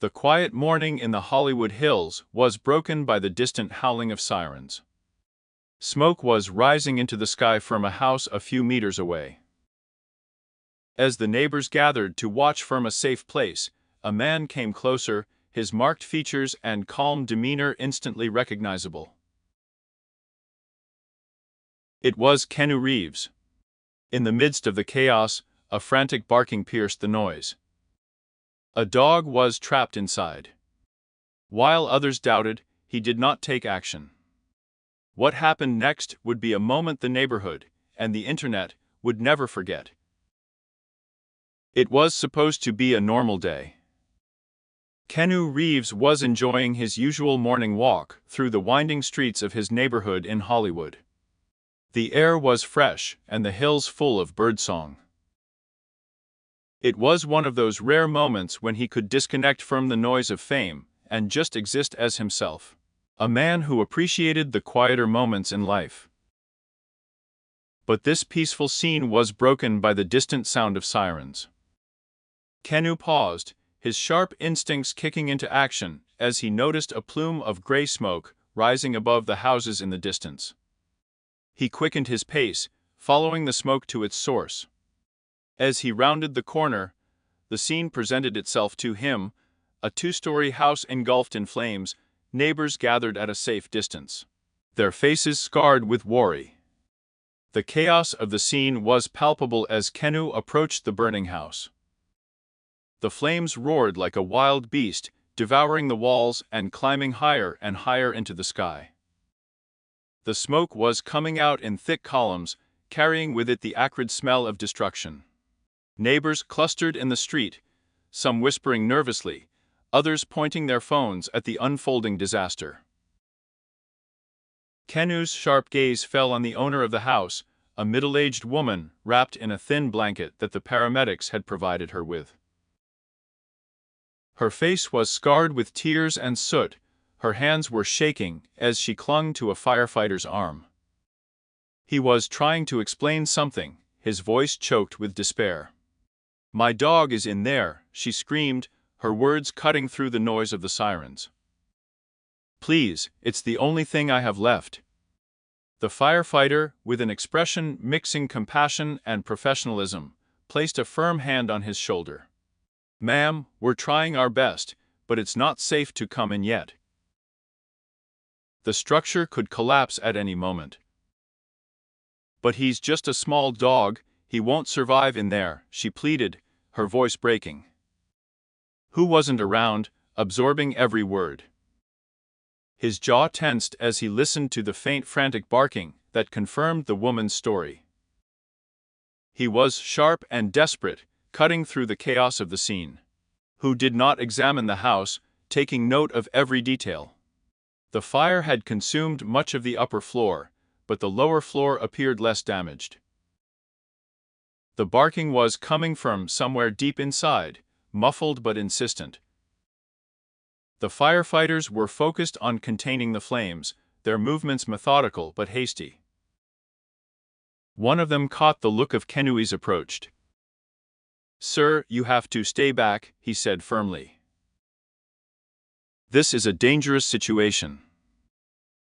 The quiet morning in the Hollywood Hills was broken by the distant howling of sirens. Smoke was rising into the sky from a house a few meters away. As the neighbors gathered to watch from a safe place, a man came closer, his marked features and calm demeanor instantly recognizable. It was Keanu Reeves. In the midst of the chaos, a frantic barking pierced the noise. A dog was trapped inside. While others doubted, he did not take action. What happened next would be a moment the neighborhood, and the internet, would never forget. It was supposed to be a normal day. Keanu Reeves was enjoying his usual morning walk through the winding streets of his neighborhood in Hollywood. The air was fresh and the hills full of birdsong. It was one of those rare moments when he could disconnect from the noise of fame and just exist as himself. A man who appreciated the quieter moments in life. But this peaceful scene was broken by the distant sound of sirens. Keanu paused, his sharp instincts kicking into action as he noticed a plume of gray smoke rising above the houses in the distance. He quickened his pace, following the smoke to its source. As he rounded the corner, the scene presented itself to him, a two-story house engulfed in flames, neighbors gathered at a safe distance, their faces scarred with worry. The chaos of the scene was palpable as Keanu approached the burning house. The flames roared like a wild beast, devouring the walls and climbing higher and higher into the sky. The smoke was coming out in thick columns, carrying with it the acrid smell of destruction. Neighbors clustered in the street, some whispering nervously, others pointing their phones at the unfolding disaster. Keanu's sharp gaze fell on the owner of the house, a middle-aged woman wrapped in a thin blanket that the paramedics had provided her with. Her face was scarred with tears and soot, her hands were shaking as she clung to a firefighter's arm. He was trying to explain something, his voice choked with despair. "My dog is in there," she screamed, her words cutting through the noise of the sirens. "Please, it's the only thing I have left." The firefighter, with an expression mixing compassion and professionalism, placed a firm hand on his shoulder. "Ma'am, we're trying our best, but it's not safe to come in yet. The structure could collapse at any moment." "But he's just a small dog, he won't survive in there," she pleaded, her voice breaking. Who wasn't around, absorbing every word? His jaw tensed as he listened to the faint frantic barking that confirmed the woman's story. He was sharp and desperate, cutting through the chaos of the scene. Who did not examine the house, taking note of every detail. The fire had consumed much of the upper floor, but the lower floor appeared less damaged. The barking was coming from somewhere deep inside, muffled but insistent. The firefighters were focused on containing the flames, their movements methodical but hasty. One of them caught the look of Keanu's approached. "Sir, you have to stay back," he said firmly. "This is a dangerous situation."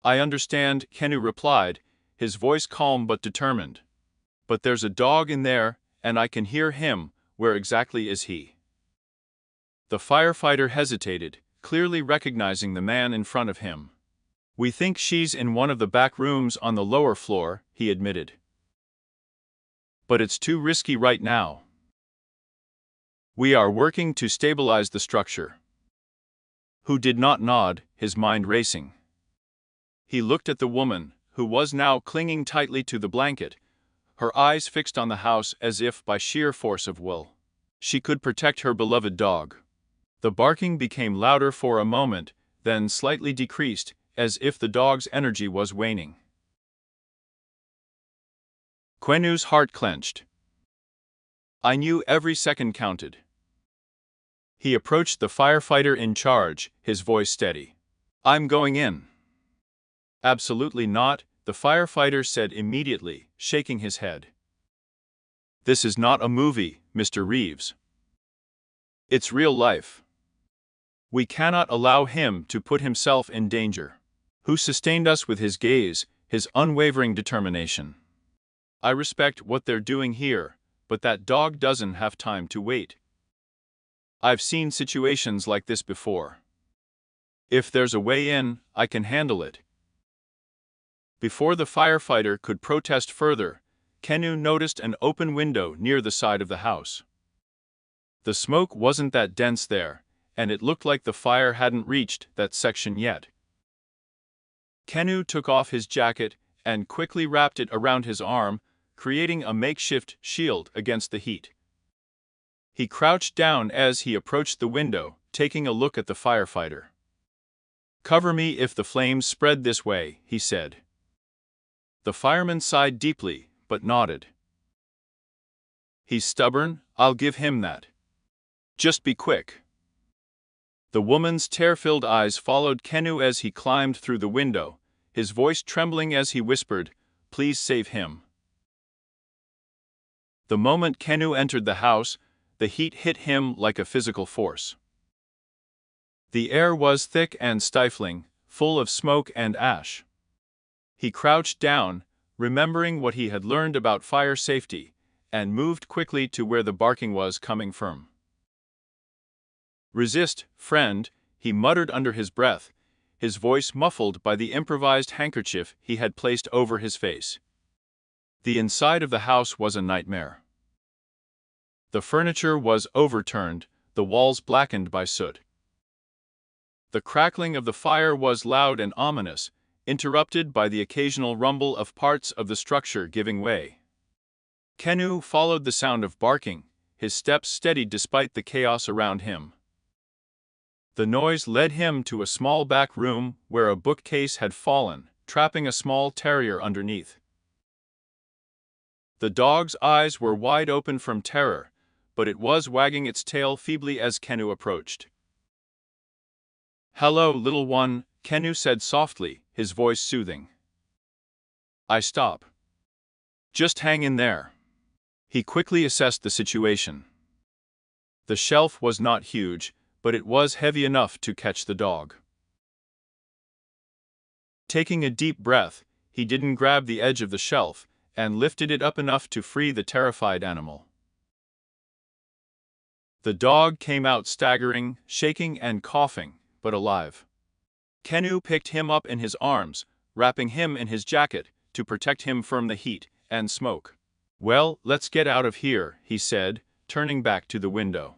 "I understand," Keanu replied, his voice calm but determined. "But there's a dog in there, and I can hear him. Where exactly is he?" The firefighter hesitated, clearly recognizing the man in front of him. "We think she's in one of the back rooms on the lower floor," he admitted. "But it's too risky right now. We are working to stabilize the structure." Who did not nod, his mind racing. He looked at the woman, who was now clinging tightly to the blanket, her eyes fixed on the house as if by sheer force of will. She could protect her beloved dog. The barking became louder for a moment, then slightly decreased, as if the dog's energy was waning. Keanu's heart clenched. "I knew every second counted." He approached the firefighter in charge, his voice steady. "I'm going in." "Absolutely not," the firefighter said immediately, shaking his head. "This is not a movie, Mr. Reeves. It's real life." We cannot allow him to put himself in danger. Who sustained us with his gaze, his unwavering determination. I respect what they're doing here, but that dog doesn't have time to wait. I've seen situations like this before. If there's a way in, I can handle it. Before the firefighter could protest further, Keanu noticed an open window near the side of the house. The smoke wasn't that dense there, and it looked like the fire hadn't reached that section yet. Keanu took off his jacket and quickly wrapped it around his arm, creating a makeshift shield against the heat. He crouched down as he approached the window, taking a look at the firefighter. "Cover me if the flames spread this way," he said. The fireman sighed deeply, but nodded. "He's stubborn, I'll give him that. Just be quick." The woman's tear-filled eyes followed Keanu as he climbed through the window, his voice trembling as he whispered, "Please save him." The moment Keanu entered the house, the heat hit him like a physical force. The air was thick and stifling, full of smoke and ash. He crouched down, remembering what he had learned about fire safety, and moved quickly to where the barking was coming from. "Resist, friend," he muttered under his breath, his voice muffled by the improvised handkerchief he had placed over his face. The inside of the house was a nightmare. The furniture was overturned, the walls blackened by soot. The crackling of the fire was loud and ominous, interrupted by the occasional rumble of parts of the structure giving way. Keanu followed the sound of barking, his steps steady despite the chaos around him. The noise led him to a small back room where a bookcase had fallen, trapping a small terrier underneath. The dog's eyes were wide open from terror, but it was wagging its tail feebly as Keanu approached. "Hello, little one," Keanu said softly, his voice soothing. "I stop. Just hang in there." He quickly assessed the situation. The shelf was not huge, but it was heavy enough to catch the dog. Taking a deep breath, he didn't grab the edge of the shelf and lifted it up enough to free the terrified animal. The dog came out staggering, shaking and coughing, but alive. Keanu picked him up in his arms, wrapping him in his jacket to protect him from the heat and smoke. "Well, let's get out of here," he said, turning back to the window.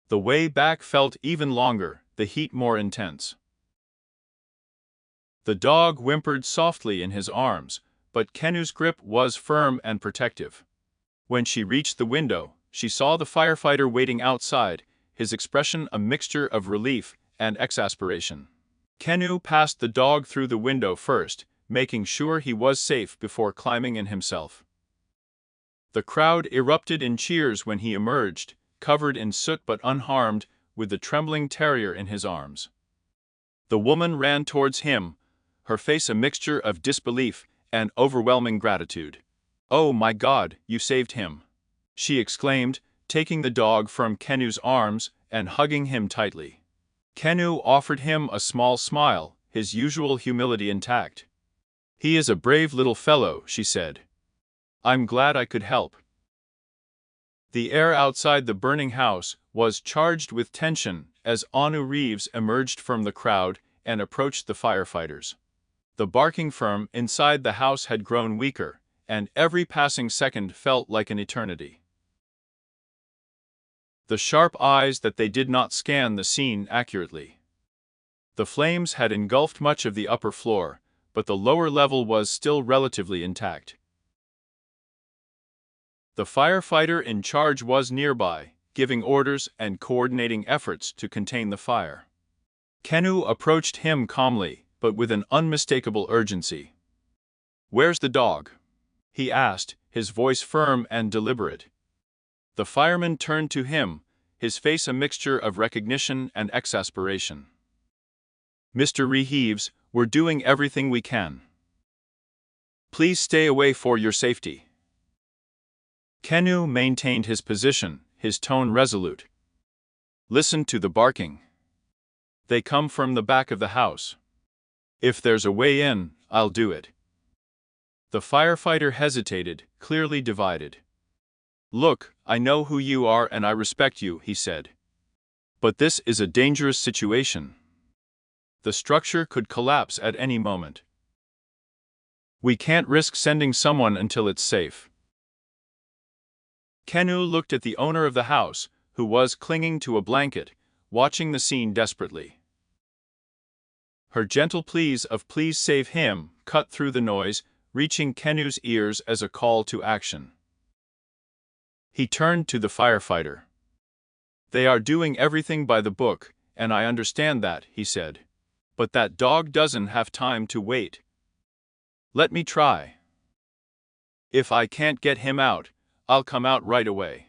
The way back felt even longer, the heat more intense. The dog whimpered softly in his arms, but Keanu's grip was firm and protective. When she reached the window, she saw the firefighter waiting outside, his expression a mixture of relief and exasperation. Keanu passed the dog through the window first, making sure he was safe before climbing in himself. The crowd erupted in cheers when he emerged, covered in soot but unharmed, with the trembling terrier in his arms. The woman ran towards him, her face a mixture of disbelief and overwhelming gratitude. "Oh my God, you saved him!" she exclaimed, taking the dog from Keanu's arms and hugging him tightly. Keanu offered him a small smile, his usual humility intact. "He is a brave little fellow," she said. "I'm glad I could help." The air outside the burning house was charged with tension as Keanu Reeves emerged from the crowd and approached the firefighters. The barking from inside the house had grown weaker, and every passing second felt like an eternity. The sharp eyes that they did not scan the scene accurately. The flames had engulfed much of the upper floor, but the lower level was still relatively intact. The firefighter in charge was nearby, giving orders and coordinating efforts to contain the fire. Keanu approached him calmly, but with an unmistakable urgency. "Where's the dog?" he asked, his voice firm and deliberate. The fireman turned to him, his face a mixture of recognition and exasperation. "Mr. Reeves, we're doing everything we can. Please stay away for your safety." Keanu maintained his position, his tone resolute. "Listen to the barking. They come from the back of the house. If there's a way in, I'll do it. The firefighter hesitated, clearly divided. Look, I know who you are and I respect you, he said. But this is a dangerous situation. The structure could collapse at any moment. We can't risk sending someone until it's safe. Keanu looked at the owner of the house, who was clinging to a blanket, watching the scene desperately. Her gentle pleas of "please save him" cut through the noise, reaching Keanu's ears as a call to action. He turned to the firefighter. They are doing everything by the book, and I understand that, he said. But that dog doesn't have time to wait. Let me try. If I can't get him out, I'll come out right away.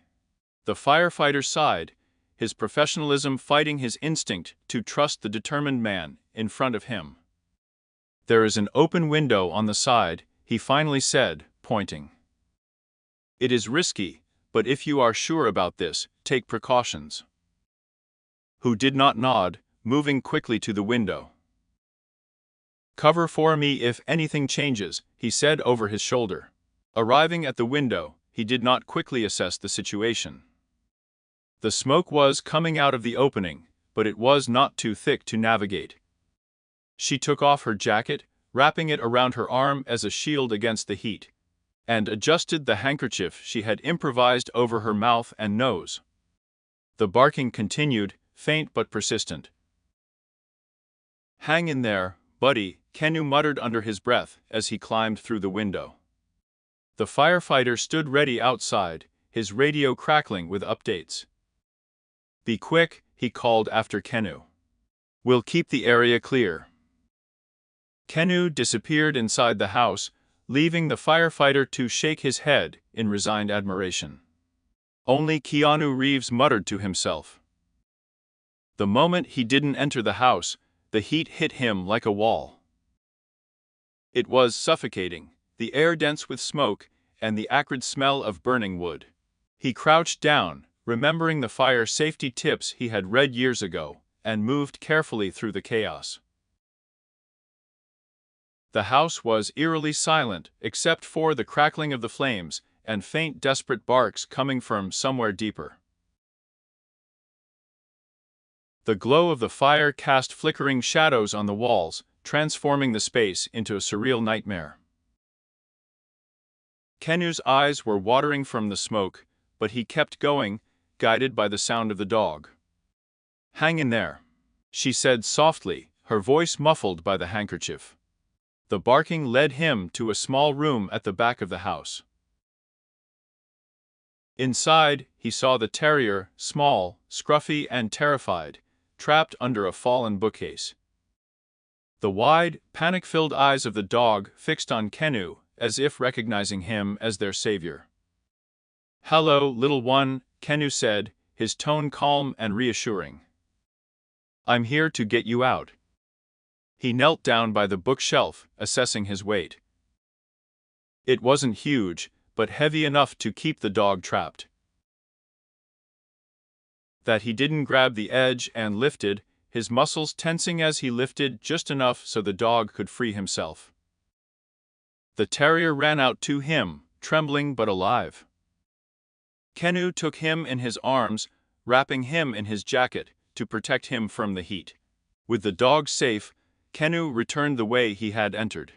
The firefighter sighed, his professionalism fighting his instinct to trust the determined man in front of him. There is an open window on the side, he finally said, pointing. It is risky, but if you are sure about this, take precautions. Who did not nod, moving quickly to the window. Cover for me if anything changes, he said over his shoulder. Arriving at the window, he did not quickly assess the situation. The smoke was coming out of the opening, but it was not too thick to navigate. She took off her jacket, wrapping it around her arm as a shield against the heat, and adjusted the handkerchief she had improvised over her mouth and nose. The barking continued, faint but persistent. Hang in there, buddy, Keanu muttered under his breath as he climbed through the window. The firefighter stood ready outside, his radio crackling with updates. Be quick, he called after Keanu. We'll keep the area clear. Keanu disappeared inside the house, leaving the firefighter to shake his head in resigned admiration. Only Keanu Reeves muttered to himself. The moment he didn't enter the house, the heat hit him like a wall. It was suffocating, the air dense with smoke, and the acrid smell of burning wood. He crouched down, remembering the fire safety tips he had read years ago, and moved carefully through the chaos. The house was eerily silent, except for the crackling of the flames and faint desperate barks coming from somewhere deeper. The glow of the fire cast flickering shadows on the walls, transforming the space into a surreal nightmare. Keanu's eyes were watering from the smoke, but he kept going, guided by the sound of the dog. Hang in there, she said softly, her voice muffled by the handkerchief. The barking led him to a small room at the back of the house. Inside, he saw the terrier, small, scruffy and terrified, trapped under a fallen bookcase. The wide, panic-filled eyes of the dog fixed on Keanu, as if recognizing him as their savior. Hello, little one, Keanu said, his tone calm and reassuring. I'm here to get you out. He knelt down by the bookshelf, assessing his weight. It wasn't huge, but heavy enough to keep the dog trapped. That he didn't grab the edge and lifted, his muscles tensing as he lifted just enough so the dog could free himself. The terrier ran out to him, trembling but alive. Keanu took him in his arms, wrapping him in his jacket to protect him from the heat. With the dog safe, Keanu returned the way he had entered.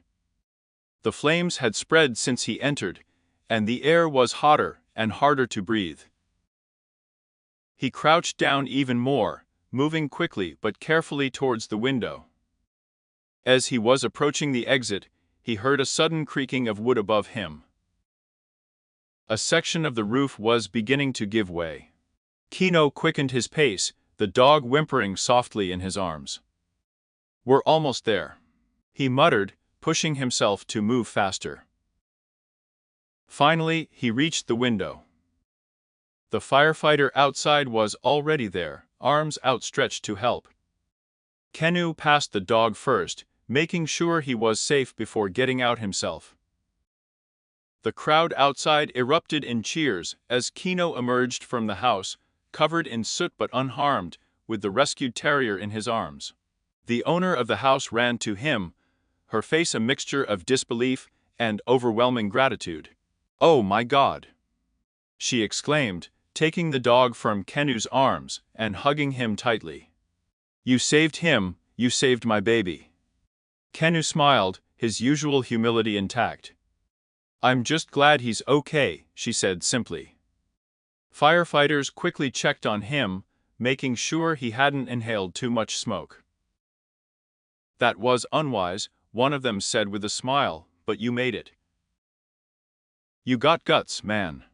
The flames had spread since he entered, and the air was hotter and harder to breathe. He crouched down even more, moving quickly but carefully towards the window. As he was approaching the exit, he heard a sudden creaking of wood above him. A section of the roof was beginning to give way. Keanu quickened his pace, the dog whimpering softly in his arms. We're almost there, he muttered, pushing himself to move faster. Finally, he reached the window. The firefighter outside was already there, arms outstretched to help. Keanu passed the dog first, making sure he was safe before getting out himself. The crowd outside erupted in cheers as Keanu emerged from the house, covered in soot but unharmed, with the rescued terrier in his arms. The owner of the house ran to him, her face a mixture of disbelief and overwhelming gratitude. "Oh my God!" she exclaimed, taking the dog from Keanu's arms and hugging him tightly. "You saved him, you saved my baby." Keanu smiled, his usual humility intact. "I'm just glad he's okay," she said simply. Firefighters quickly checked on him, making sure he hadn't inhaled too much smoke. "That was unwise," one of them said with a smile, "but you made it. You got guts, man."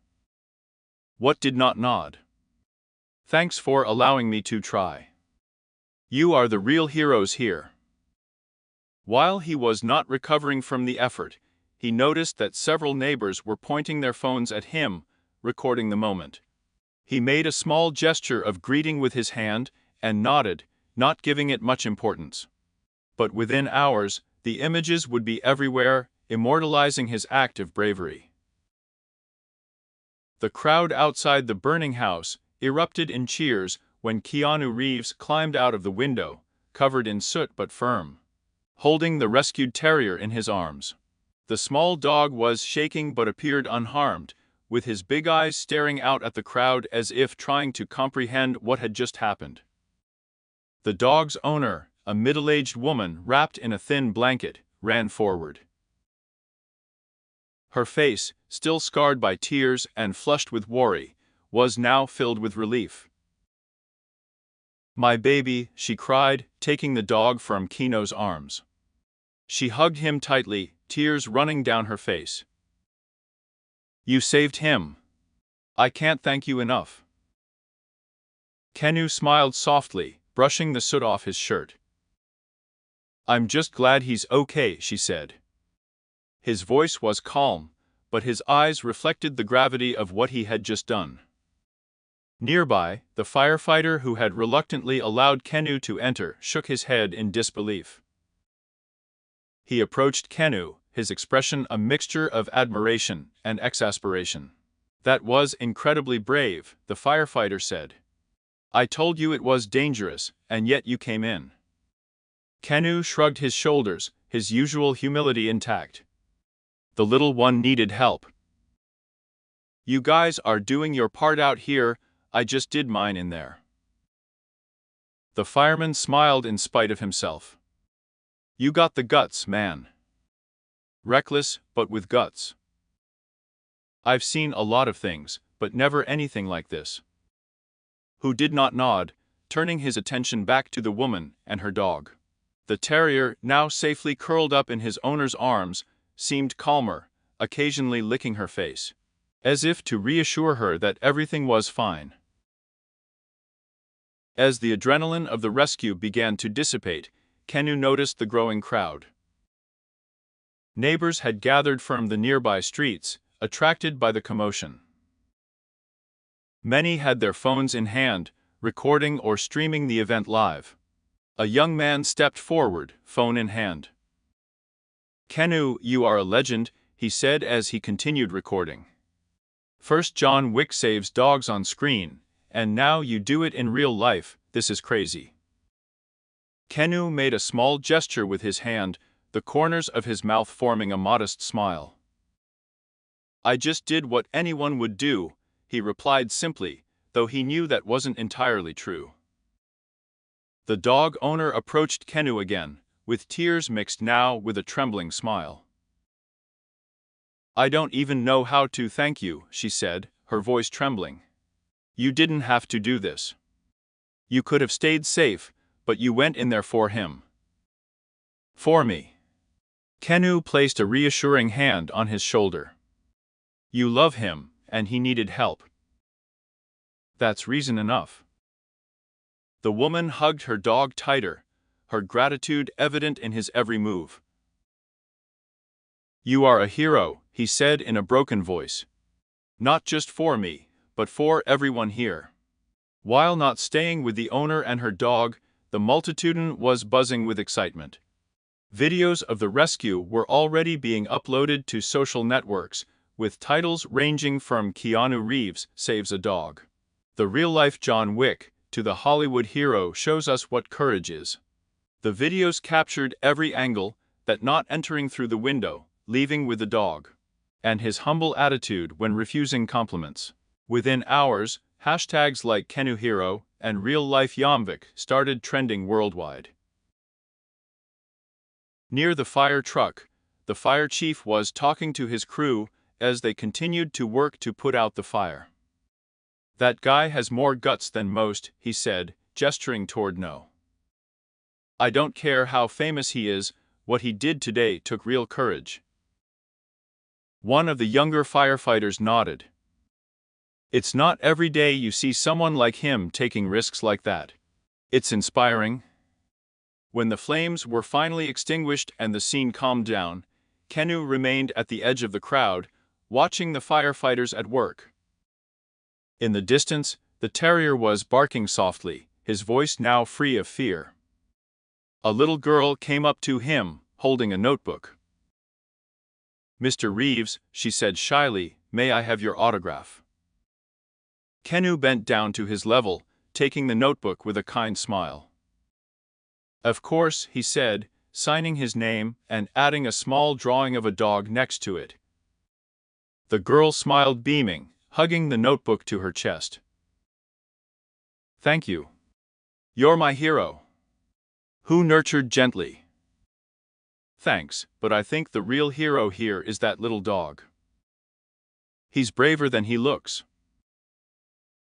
What did not nod? "Thanks for allowing me to try. You are the real heroes here." While he was not recovering from the effort, he noticed that several neighbors were pointing their phones at him, recording the moment. He made a small gesture of greeting with his hand and nodded, not giving it much importance. But within hours, the images would be everywhere, immortalizing his act of bravery. The crowd outside the burning house erupted in cheers when Keanu Reeves climbed out of the window, covered in soot but firm, holding the rescued terrier in his arms. The small dog was shaking but appeared unharmed, with his big eyes staring out at the crowd as if trying to comprehend what had just happened. The dog's owner, a middle-aged woman wrapped in a thin blanket, ran forward. Her face, still scarred by tears and flushed with worry, was now filled with relief. "My baby," she cried, taking the dog from Keanu's arms. She hugged him tightly, tears running down her face. "You saved him. I can't thank you enough." Keanu smiled softly, brushing the soot off his shirt. "I'm just glad he's okay," she said. His voice was calm, but his eyes reflected the gravity of what he had just done. Nearby, the firefighter who had reluctantly allowed Keanu to enter shook his head in disbelief. He approached Keanu, his expression a mixture of admiration and exasperation. "That was incredibly brave," the firefighter said. "I told you it was dangerous, and yet you came in." Keanu shrugged his shoulders, his usual humility intact. "The little one needed help. You guys are doing your part out here, I just did mine in there." The fireman smiled in spite of himself. "You got the guts, man. Reckless, but with guts. I've seen a lot of things, but never anything like this." Who did not nod, turning his attention back to the woman and her dog. The terrier, now safely curled up in his owner's arms, seemed calmer, occasionally licking her face, as if to reassure her that everything was fine. As the adrenaline of the rescue began to dissipate, Keanu noticed the growing crowd. Neighbors had gathered from the nearby streets, attracted by the commotion. Many had their phones in hand, recording or streaming the event live. A young man stepped forward, phone in hand. "Keanu, you are a legend," he said as he continued recording. "First John Wick saves dogs on screen, and now you do it in real life. This is crazy." Keanu made a small gesture with his hand, the corners of his mouth forming a modest smile. "I just did what anyone would do," he replied simply, though he knew that wasn't entirely true. The dog owner approached Keanu again, with tears mixed now with a trembling smile. "I don't even know how to thank you," she said, her voice trembling. "You didn't have to do this. You could have stayed safe, but you went in there for him. For me." Keanu placed a reassuring hand on his shoulder. "You love him, and he needed help. That's reason enough." The woman hugged her dog tighter, her gratitude evident in his every move. "You are a hero," he said in a broken voice. "Not just for me, but for everyone here." While not staying with the owner and her dog, the multitude was buzzing with excitement. Videos of the rescue were already being uploaded to social networks, with titles ranging from "Keanu Reeves saves a dog," "The real-life John Wick," to the Hollywood hero shows us what courage is. The videos captured every angle, that not entering through the window, leaving with the dog, and his humble attitude when refusing compliments. Within hours, hashtags like KeanuHero and real-life Yomvik started trending worldwide. Near the fire truck, the fire chief was talking to his crew as they continued to work to put out the fire. "That guy has more guts than most," he said, gesturing toward No. "I don't care how famous he is, what he did today took real courage." One of the younger firefighters nodded. "It's not every day you see someone like him taking risks like that. It's inspiring." When the flames were finally extinguished and the scene calmed down, Keanu remained at the edge of the crowd, watching the firefighters at work. In the distance, the terrier was barking softly, his voice now free of fear. A little girl came up to him, holding a notebook. "Mr. Reeves," she said shyly, "may I have your autograph?" Keanu bent down to his level, taking the notebook with a kind smile. "Of course," he said, signing his name and adding a small drawing of a dog next to it. The girl smiled, beaming, hugging the notebook to her chest. "Thank you. You're my hero." Who nurtured gently. "Thanks, but I think the real hero here is that little dog. He's braver than he looks."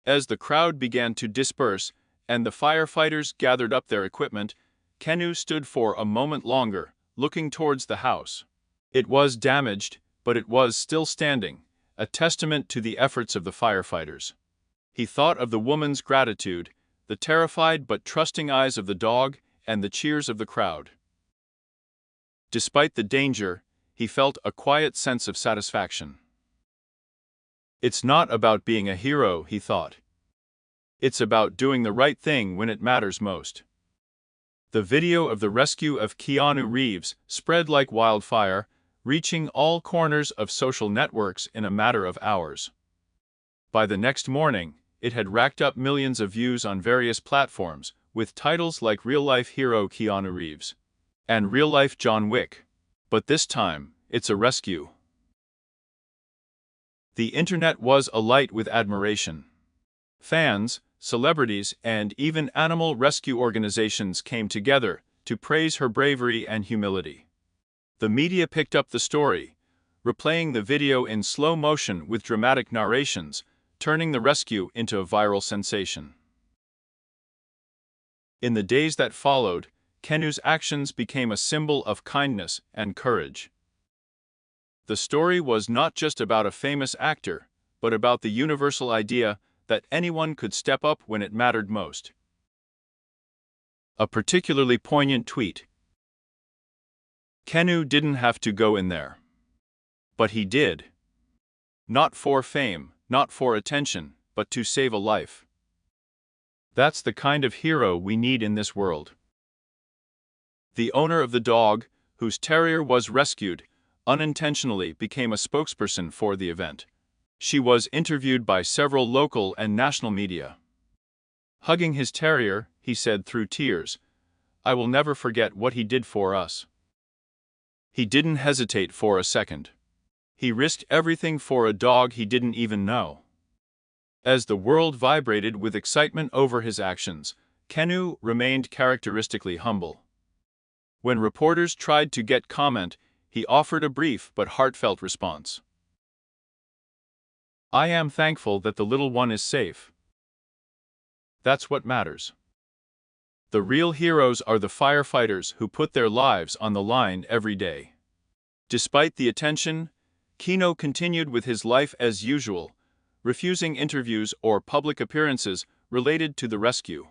As the crowd began to disperse and the firefighters gathered up their equipment, Keanu stood for a moment longer, looking towards the house. It was damaged, but it was still standing, a testament to the efforts of the firefighters. He thought of the woman's gratitude, the terrified but trusting eyes of the dog, and the cheers of the crowd. Despite the danger, he felt a quiet sense of satisfaction. "It's not about being a hero," he thought. "It's about doing the right thing when it matters most." The video of the rescue of Keanu Reeves spread like wildfire, reaching all corners of social networks in a matter of hours. By the next morning, it had racked up millions of views on various platforms, with titles like "Real-Life Hero Keanu Reeves" and "Real-Life John Wick." But this time, it's a rescue. The internet was alight with admiration. Fans, celebrities, and even animal rescue organizations came together to praise her bravery and humility. The media picked up the story, replaying the video in slow motion with dramatic narrations, turning the rescue into a viral sensation. In the days that followed, Keanu's actions became a symbol of kindness and courage. The story was not just about a famous actor, but about the universal idea that anyone could step up when it mattered most. A particularly poignant tweet. "Keanu didn't have to go in there. But he did. Not for fame, not for attention, but to save a life. That's the kind of hero we need in this world." The owner of the dog, whose terrier was rescued, unintentionally became a spokesperson for the event. She was interviewed by several local and national media. Hugging his terrier, he said through tears, "I will never forget what he did for us. He didn't hesitate for a second. He risked everything for a dog he didn't even know." As the world vibrated with excitement over his actions, Keanu remained characteristically humble. When reporters tried to get comment, he offered a brief but heartfelt response. "I am thankful that the little one is safe. That's what matters." The real heroes are the firefighters who put their lives on the line every day. Despite the attention, Keanu continued with his life as usual, refusing interviews or public appearances related to the rescue.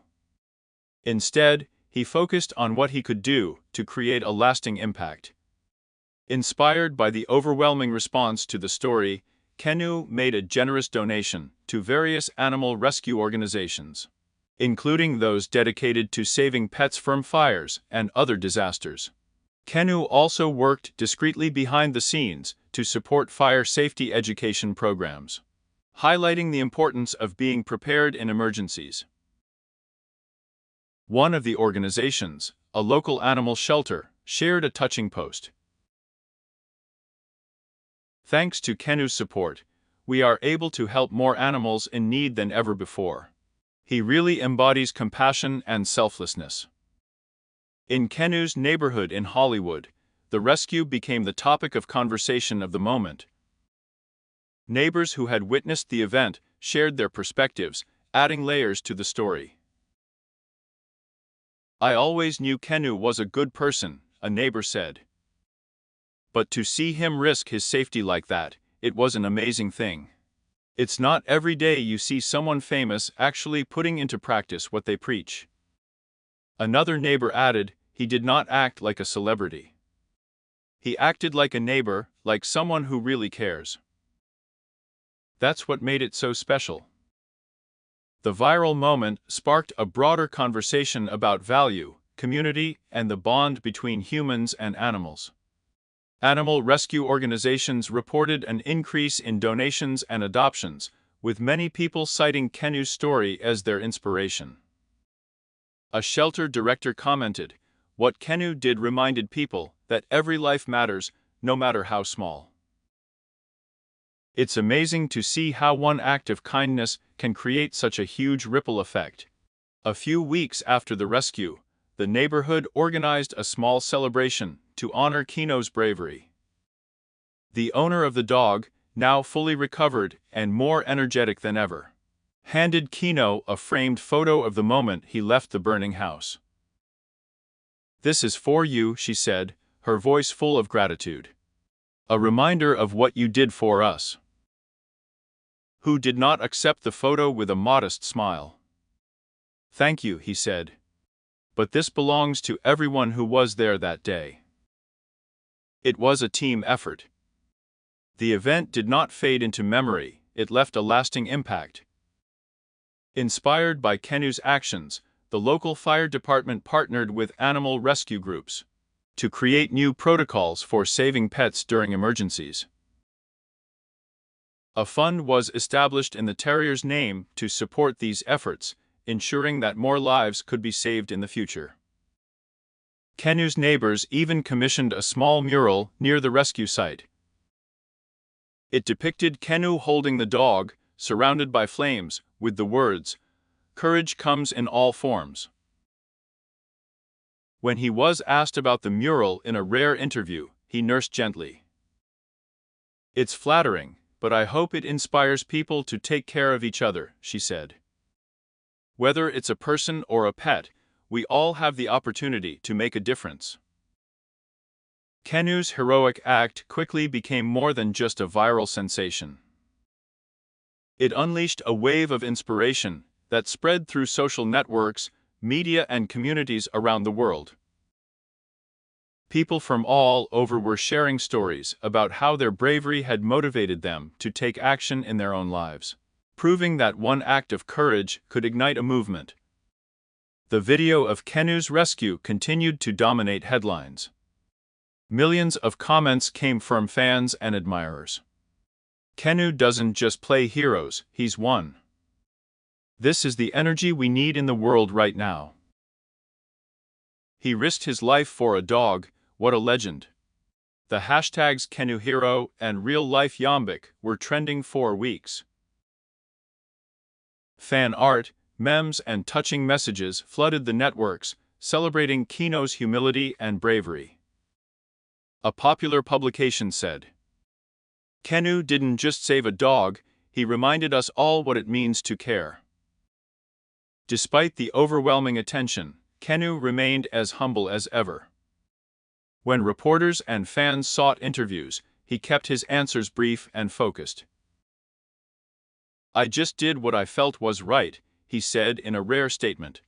Instead, he focused on what he could do to create a lasting impact. Inspired by the overwhelming response to the story, Keanu made a generous donation to various animal rescue organizations, including those dedicated to saving pets from fires and other disasters. Keanu also worked discreetly behind the scenes to support fire safety education programs, highlighting the importance of being prepared in emergencies. One of the organizations, a local animal shelter, shared a touching post. Thanks to Keanu's support, we are able to help more animals in need than ever before. He really embodies compassion and selflessness. In Keanu's neighborhood in Hollywood, the rescue became the topic of conversation of the moment. Neighbors who had witnessed the event shared their perspectives, adding layers to the story. "I always knew Keanu was a good person," a neighbor said. "But to see him risk his safety like that, it was an amazing thing. It's not every day you see someone famous actually putting into practice what they preach." Another neighbor added, "He did not act like a celebrity. He acted like a neighbor, like someone who really cares. That's what made it so special." The viral moment sparked a broader conversation about value, community, and the bond between humans and animals. Animal rescue organizations reported an increase in donations and adoptions, with many people citing Keanu's story as their inspiration. A shelter director commented, "What Keanu did reminded people that every life matters, no matter how small. It's amazing to see how one act of kindness can create such a huge ripple effect." A few weeks after the rescue, the neighborhood organized a small celebration to honor Keanu's bravery. The owner of the dog, now fully recovered and more energetic than ever, handed Keanu a framed photo of the moment he left the burning house. "This is for you," she said, her voice full of gratitude. "A reminder of what you did for us." Who did not accept the photo with a modest smile. "Thank you," he said. "But this belongs to everyone who was there that day." It was a team effort. The event did not fade into memory, it left a lasting impact. Inspired by Keanu's actions, the local fire department partnered with animal rescue groups to create new protocols for saving pets during emergencies. A fund was established in the terrier's name to support these efforts, ensuring that more lives could be saved in the future. Keanu's neighbors even commissioned a small mural near the rescue site. It depicted Keanu holding the dog, surrounded by flames, with the words, "Courage comes in all forms." When he was asked about the mural in a rare interview, he nursed gently, "It's flattering, but I hope it inspires people to take care of each other," she said. "Whether it's a person or a pet, we all have the opportunity to make a difference." Keanu's heroic act quickly became more than just a viral sensation. It unleashed a wave of inspiration that spread through social networks, media, and communities around the world. People from all over were sharing stories about how their bravery had motivated them to take action in their own lives, proving that one act of courage could ignite a movement. The video of Keanu's rescue continued to dominate headlines. Millions of comments came from fans and admirers. "Keanu doesn't just play heroes, he's one. This is the energy we need in the world right now. He risked his life for a dog, what a legend." The hashtags KeanuHero and Real Life Yambik were trending for weeks. Fan art, memes, and touching messages flooded the networks, celebrating Keanu's humility and bravery. A popular publication said, "Keanu didn't just save a dog, he reminded us all what it means to care." Despite the overwhelming attention, Keanu remained as humble as ever. When reporters and fans sought interviews, he kept his answers brief and focused. "I just did what I felt was right," he said in a rare statement.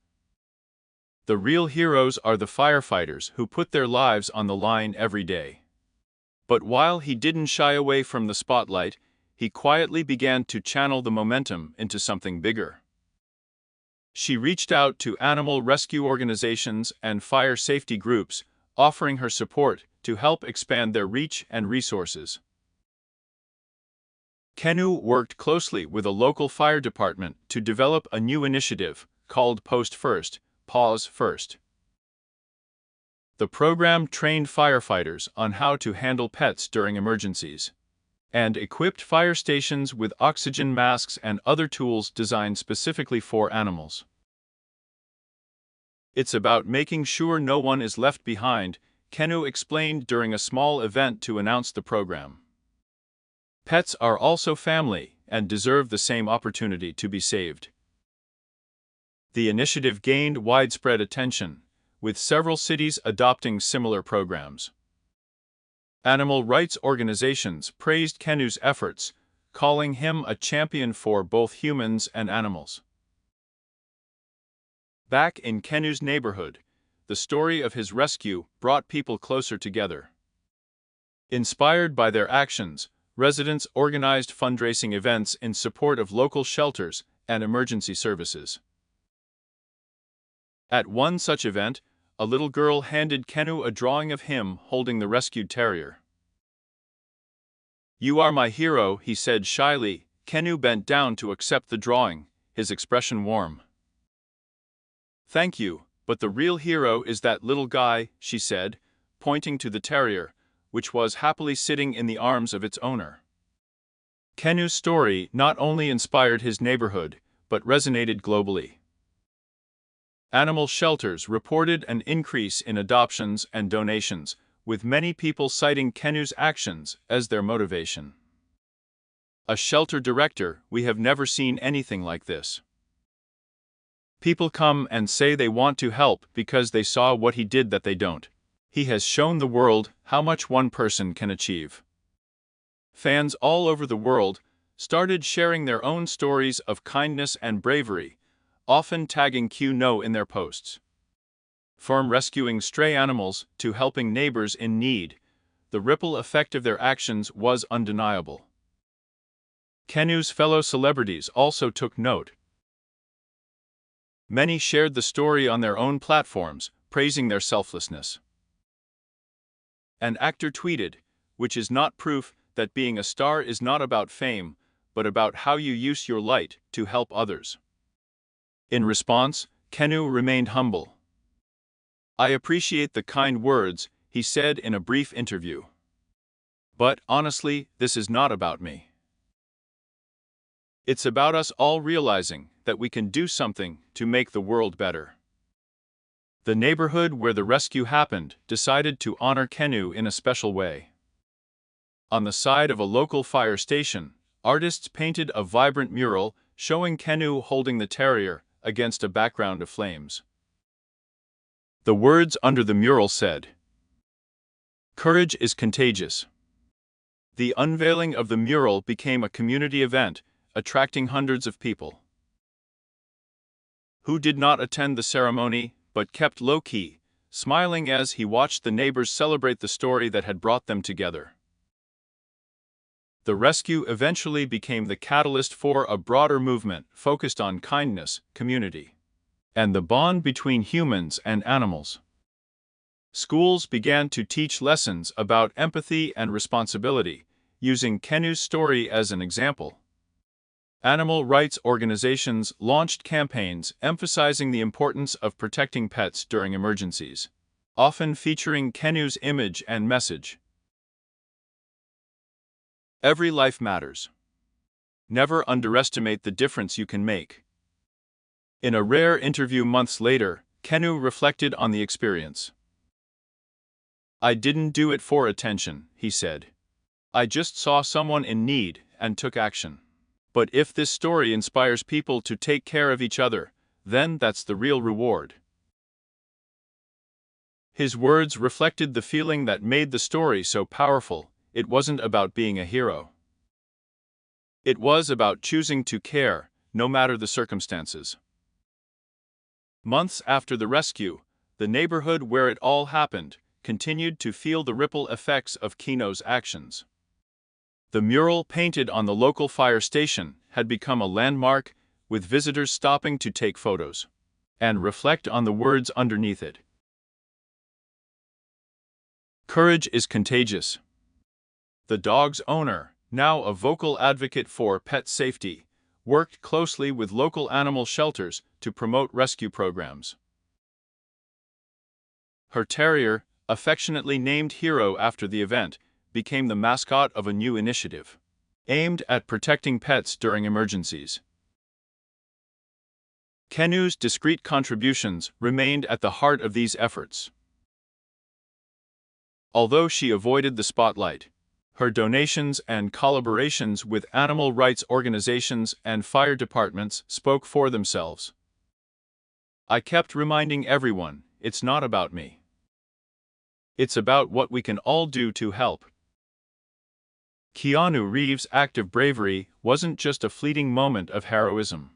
The real heroes are the firefighters who put their lives on the line every day. But while he didn't shy away from the spotlight, he quietly began to channel the momentum into something bigger. She reached out to animal rescue organizations and fire safety groups, offering her support to help expand their reach and resources. Keanu worked closely with a local fire department to develop a new initiative called Post First, Pause first. The program trained firefighters on how to handle pets during emergencies, and equipped fire stations with oxygen masks and other tools designed specifically for animals. It's about making sure no one is left behind, Keanu explained during a small event to announce the program. Pets are also family and deserve the same opportunity to be saved. The initiative gained widespread attention, with several cities adopting similar programs. Animal rights organizations praised Keanu's efforts, calling him a champion for both humans and animals. Back in Keanu's neighborhood, the story of his rescue brought people closer together. Inspired by their actions, residents organized fundraising events in support of local shelters and emergency services. At one such event, a little girl handed Keanu a drawing of him holding the rescued terrier. "You are my hero," he said shyly. Keanu bent down to accept the drawing, his expression warm. "Thank you, but the real hero is that little guy," she said, pointing to the terrier, which was happily sitting in the arms of its owner. Keanu's story not only inspired his neighborhood, but resonated globally. Animal shelters reported an increase in adoptions and donations, with many people citing Keanu's actions as their motivation. A shelter director, "We have never seen anything like this. People come and say they want to help because they saw what he did that they don't. He has shown the world how much one person can achieve." Fans all over the world started sharing their own stories of kindness and bravery, often tagging Keanu in their posts. From rescuing stray animals to helping neighbors in need, the ripple effect of their actions was undeniable. Keanu's fellow celebrities also took note. Many shared the story on their own platforms, praising their selflessness. An actor tweeted, "Which is not proof that being a star is not about fame, but about how you use your light to help others." In response, Keanu remained humble. "I appreciate the kind words," he said in a brief interview. "But honestly, this is not about me. It's about us all realizing that we can do something to make the world better." The neighborhood where the rescue happened decided to honor Keanu in a special way. On the side of a local fire station, artists painted a vibrant mural showing Keanu holding the terrier against a background of flames. The words under the mural said, "Courage is contagious." The unveiling of the mural became a community event, attracting hundreds of people who did not attend the ceremony but kept low-key, smiling as he watched the neighbors celebrate the story that had brought them together. The rescue eventually became the catalyst for a broader movement focused on kindness, community, and the bond between humans and animals. Schools began to teach lessons about empathy and responsibility, using Keanu's story as an example. Animal rights organizations launched campaigns emphasizing the importance of protecting pets during emergencies, often featuring Keanu's image and message. Every life matters. Never underestimate the difference you can make. In a rare interview months later, Keanu reflected on the experience. "I didn't do it for attention," he said. "I just saw someone in need and took action. But if this story inspires people to take care of each other, then that's the real reward." His words reflected the feeling that made the story so powerful. It wasn't about being a hero. It was about choosing to care, no matter the circumstances. Months after the rescue, the neighborhood where it all happened continued to feel the ripple effects of Keanu's actions. The mural painted on the local fire station had become a landmark, with visitors stopping to take photos and reflect on the words underneath it. Courage is contagious. The dog's owner, now a vocal advocate for pet safety, worked closely with local animal shelters to promote rescue programs. Her terrier, affectionately named Hero after the event, became the mascot of a new initiative aimed at protecting pets during emergencies. Keanu's discreet contributions remained at the heart of these efforts. Although she avoided the spotlight, her donations and collaborations with animal rights organizations and fire departments spoke for themselves. I kept reminding everyone, it's not about me. It's about what we can all do to help. Keanu Reeves' act of bravery wasn't just a fleeting moment of heroism.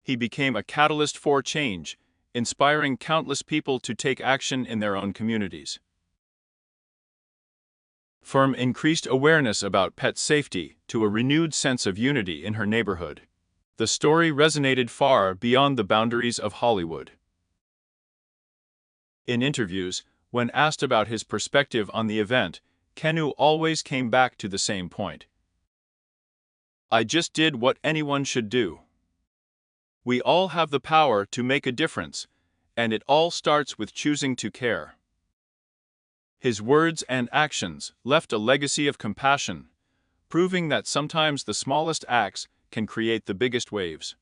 He became a catalyst for change, inspiring countless people to take action in their own communities. From increased awareness about pet safety to a renewed sense of unity in her neighborhood, the story resonated far beyond the boundaries of Hollywood. In interviews, when asked about his perspective on the event, Keanu always came back to the same point. I just did what anyone should do. We all have the power to make a difference, and it all starts with choosing to care. His words and actions left a legacy of compassion, proving that sometimes the smallest acts can create the biggest waves.